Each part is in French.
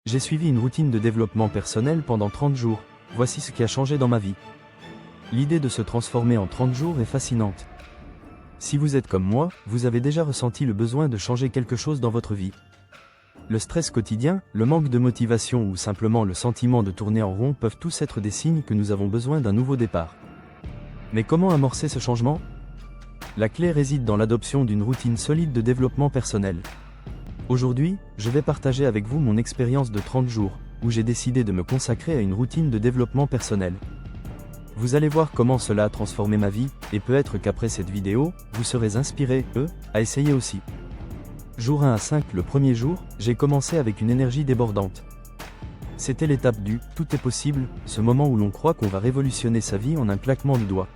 J'ai suivi une routine de développement personnel pendant 30 jours. Voici ce qui a changé dans ma vie. L'idée de se transformer en 30 jours est fascinante. Si vous êtes comme moi, vous avez déjà ressenti le besoin de changer quelque chose dans votre vie. Le stress quotidien, le manque de motivation ou simplement le sentiment de tourner en rond peuvent tous être des signes que nous avons besoin d'un nouveau départ. Mais comment amorcer ce changement? La clé réside dans l'adoption d'une routine solide de développement personnel. Aujourd'hui, je vais partager avec vous mon expérience de 30 jours, où j'ai décidé de me consacrer à une routine de développement personnel. Vous allez voir comment cela a transformé ma vie, et peut-être qu'après cette vidéo, vous serez inspiré, à essayer aussi. Jour 1 à 5, le premier jour, j'ai commencé avec une énergie débordante. C'était l'étape du « tout est possible », ce moment où l'on croit qu'on va révolutionner sa vie en un claquement de doigts.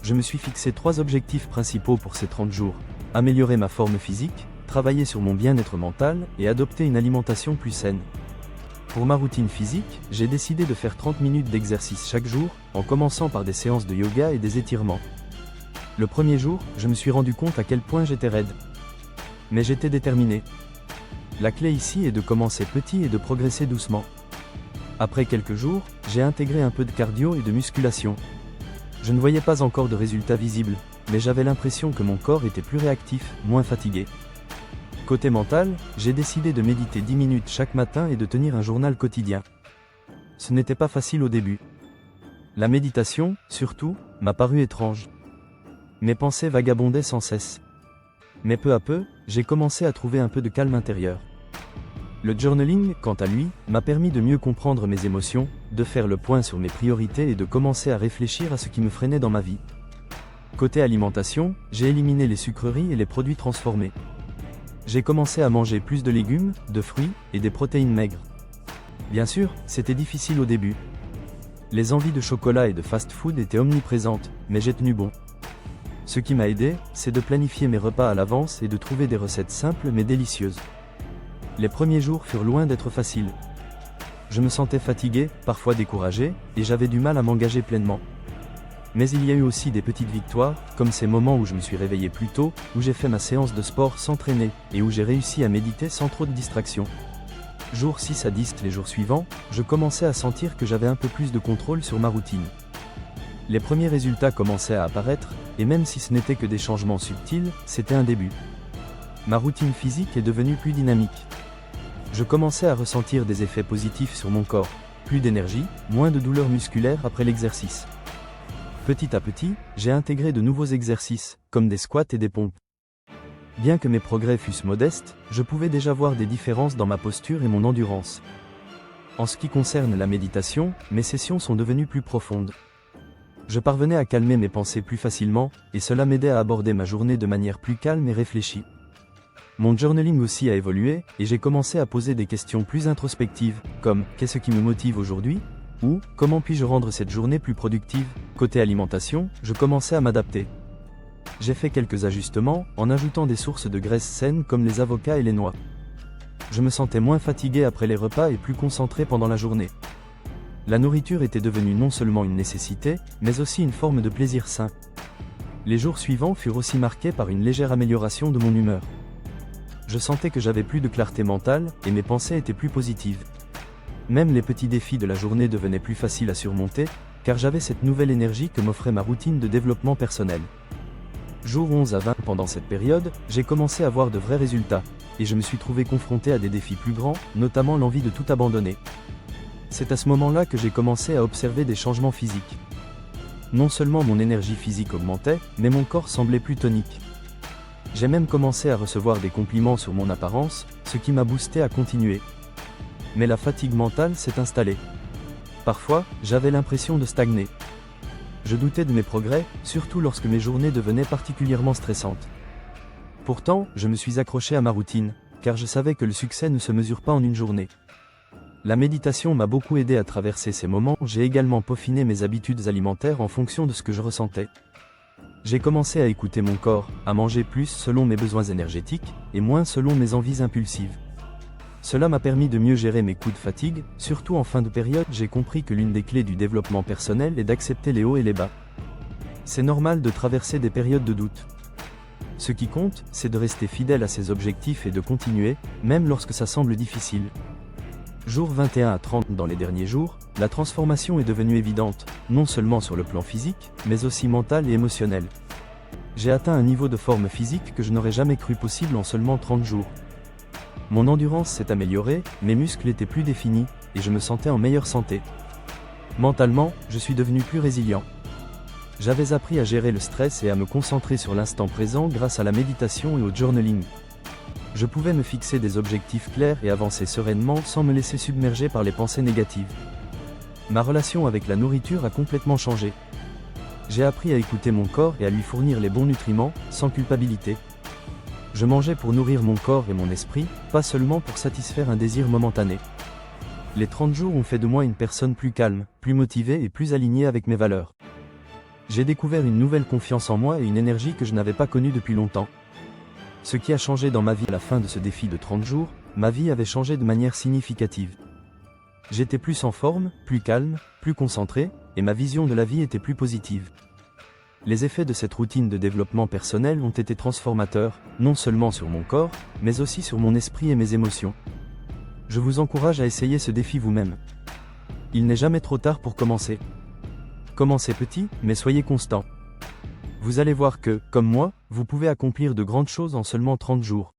Je me suis fixé 3 objectifs principaux pour ces 30 jours. Améliorer ma forme physique, travailler sur mon bien-être mental et adopter une alimentation plus saine. Pour ma routine physique, j'ai décidé de faire 30 minutes d'exercice chaque jour, en commençant par des séances de yoga et des étirements. Le premier jour, je me suis rendu compte à quel point j'étais raide. Mais j'étais déterminé. La clé ici est de commencer petit et de progresser doucement. Après quelques jours, j'ai intégré un peu de cardio et de musculation. Je ne voyais pas encore de résultats visibles, mais j'avais l'impression que mon corps était plus réactif, moins fatigué. Côté mental, j'ai décidé de méditer 10 minutes chaque matin et de tenir un journal quotidien. Ce n'était pas facile au début. La méditation, surtout, m'a paru étrange. Mes pensées vagabondaient sans cesse. Mais peu à peu, j'ai commencé à trouver un peu de calme intérieur. Le journaling, quant à lui, m'a permis de mieux comprendre mes émotions, de faire le point sur mes priorités et de commencer à réfléchir à ce qui me freinait dans ma vie. Côté alimentation, j'ai éliminé les sucreries et les produits transformés. J'ai commencé à manger plus de légumes, de fruits et des protéines maigres. Bien sûr, c'était difficile au début. Les envies de chocolat et de fast-food étaient omniprésentes, mais j'ai tenu bon. Ce qui m'a aidé, c'est de planifier mes repas à l'avance et de trouver des recettes simples mais délicieuses. Les premiers jours furent loin d'être faciles. Je me sentais fatigué, parfois découragé, et j'avais du mal à m'engager pleinement. Mais il y a eu aussi des petites victoires, comme ces moments où je me suis réveillé plus tôt, où j'ai fait ma séance de sport sans traîner, et où j'ai réussi à méditer sans trop de distractions. Jour 6 à 10, les jours suivants, je commençais à sentir que j'avais un peu plus de contrôle sur ma routine. Les premiers résultats commençaient à apparaître, et même si ce n'était que des changements subtils, c'était un début. Ma routine physique est devenue plus dynamique. Je commençais à ressentir des effets positifs sur mon corps, plus d'énergie, moins de douleurs musculaires après l'exercice. Petit à petit, j'ai intégré de nouveaux exercices, comme des squats et des pompes. Bien que mes progrès fussent modestes, je pouvais déjà voir des différences dans ma posture et mon endurance. En ce qui concerne la méditation, mes sessions sont devenues plus profondes. Je parvenais à calmer mes pensées plus facilement, et cela m'aidait à aborder ma journée de manière plus calme et réfléchie. Mon journaling aussi a évolué, et j'ai commencé à poser des questions plus introspectives, comme « Qu'est-ce qui me motive aujourd'hui ?» ou « Comment puis-je rendre cette journée plus productive ?» Côté alimentation, je commençais à m'adapter. J'ai fait quelques ajustements, en ajoutant des sources de graisses saines comme les avocats et les noix. Je me sentais moins fatigué après les repas et plus concentré pendant la journée. La nourriture était devenue non seulement une nécessité, mais aussi une forme de plaisir sain. Les jours suivants furent aussi marqués par une légère amélioration de mon humeur. Je sentais que j'avais plus de clarté mentale, et mes pensées étaient plus positives. Même les petits défis de la journée devenaient plus faciles à surmonter, car j'avais cette nouvelle énergie que m'offrait ma routine de développement personnel. Jour 11 à 20, pendant cette période, j'ai commencé à voir de vrais résultats, et je me suis trouvé confronté à des défis plus grands, notamment l'envie de tout abandonner. C'est à ce moment-là que j'ai commencé à observer des changements physiques. Non seulement mon énergie physique augmentait, mais mon corps semblait plus tonique. J'ai même commencé à recevoir des compliments sur mon apparence, ce qui m'a boosté à continuer. Mais la fatigue mentale s'est installée. Parfois, j'avais l'impression de stagner. Je doutais de mes progrès, surtout lorsque mes journées devenaient particulièrement stressantes. Pourtant, je me suis accroché à ma routine, car je savais que le succès ne se mesure pas en une journée. La méditation m'a beaucoup aidé à traverser ces moments. J'ai également peaufiné mes habitudes alimentaires en fonction de ce que je ressentais. J'ai commencé à écouter mon corps, à manger plus selon mes besoins énergétiques, et moins selon mes envies impulsives. Cela m'a permis de mieux gérer mes coups de fatigue, surtout en fin de période. J'ai compris que l'une des clés du développement personnel est d'accepter les hauts et les bas. C'est normal de traverser des périodes de doute. Ce qui compte, c'est de rester fidèle à ses objectifs et de continuer, même lorsque ça semble difficile. Jour 21 à 30 dans les derniers jours, la transformation est devenue évidente, non seulement sur le plan physique, mais aussi mental et émotionnel. J'ai atteint un niveau de forme physique que je n'aurais jamais cru possible en seulement 30 jours. Mon endurance s'est améliorée, mes muscles étaient plus définis, et je me sentais en meilleure santé. Mentalement, je suis devenu plus résilient. J'avais appris à gérer le stress et à me concentrer sur l'instant présent grâce à la méditation et au journaling. Je pouvais me fixer des objectifs clairs et avancer sereinement sans me laisser submerger par les pensées négatives. Ma relation avec la nourriture a complètement changé. J'ai appris à écouter mon corps et à lui fournir les bons nutriments, sans culpabilité. Je mangeais pour nourrir mon corps et mon esprit, pas seulement pour satisfaire un désir momentané. Les 30 jours ont fait de moi une personne plus calme, plus motivée et plus alignée avec mes valeurs. J'ai découvert une nouvelle confiance en moi et une énergie que je n'avais pas connue depuis longtemps. Ce qui a changé dans ma vie à la fin de ce défi de 30 jours, ma vie avait changé de manière significative. J'étais plus en forme, plus calme, plus concentré, et ma vision de la vie était plus positive. Les effets de cette routine de développement personnel ont été transformateurs, non seulement sur mon corps, mais aussi sur mon esprit et mes émotions. Je vous encourage à essayer ce défi vous-même. Il n'est jamais trop tard pour commencer. Commencez petit, mais soyez constant. Vous allez voir que, comme moi, vous pouvez accomplir de grandes choses en seulement 30 jours.